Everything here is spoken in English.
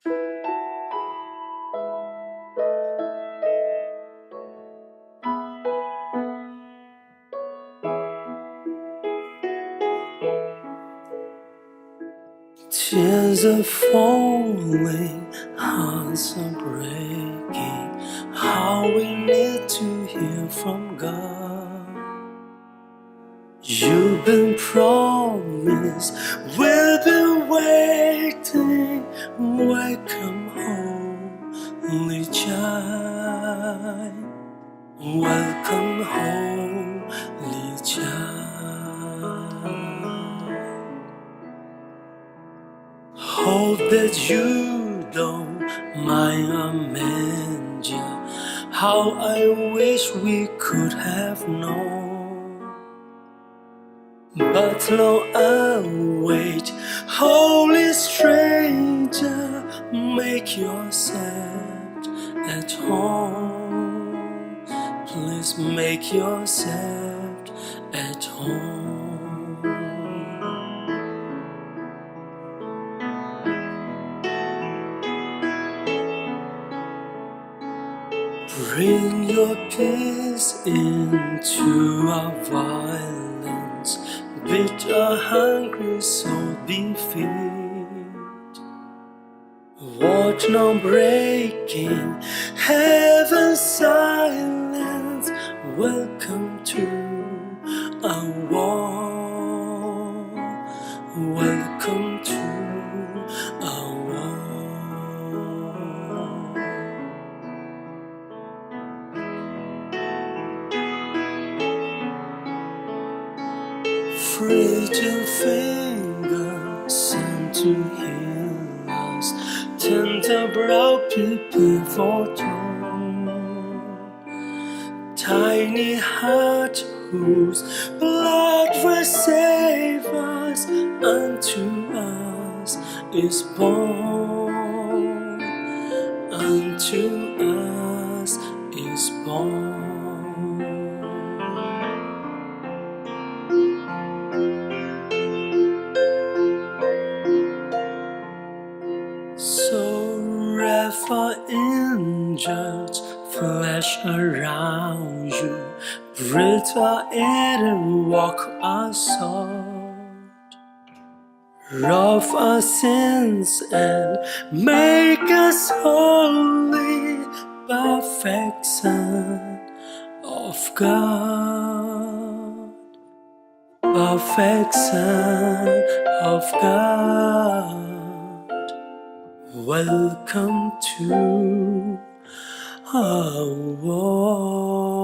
Tears are falling, hearts are breaking. How we need to hear from God. You've been promised, we've been waiting. Welcome home, Lee Jeanne. Welcome home, Lee Jeanne. Hope that you don't mind a manger. How I wish we could have known. But long I wait, holy stranger, make yourself at home. Please make yourself at home. Bring your peace into our violence. Bid a hungry soul be fed. Watch now breaking heaven's silence. Welcome to our war. Welcome to our war. Fragile fingers sent to heal us. Tender brow people foretold. Tiny heart whose blood will save us. Unto us is born. Unto us is born. So wrap our injured flesh around you. Breathe our air and walk our sword. Rob our sins and make us holy. Perfection of God. Perfection of God. Welcome to our world.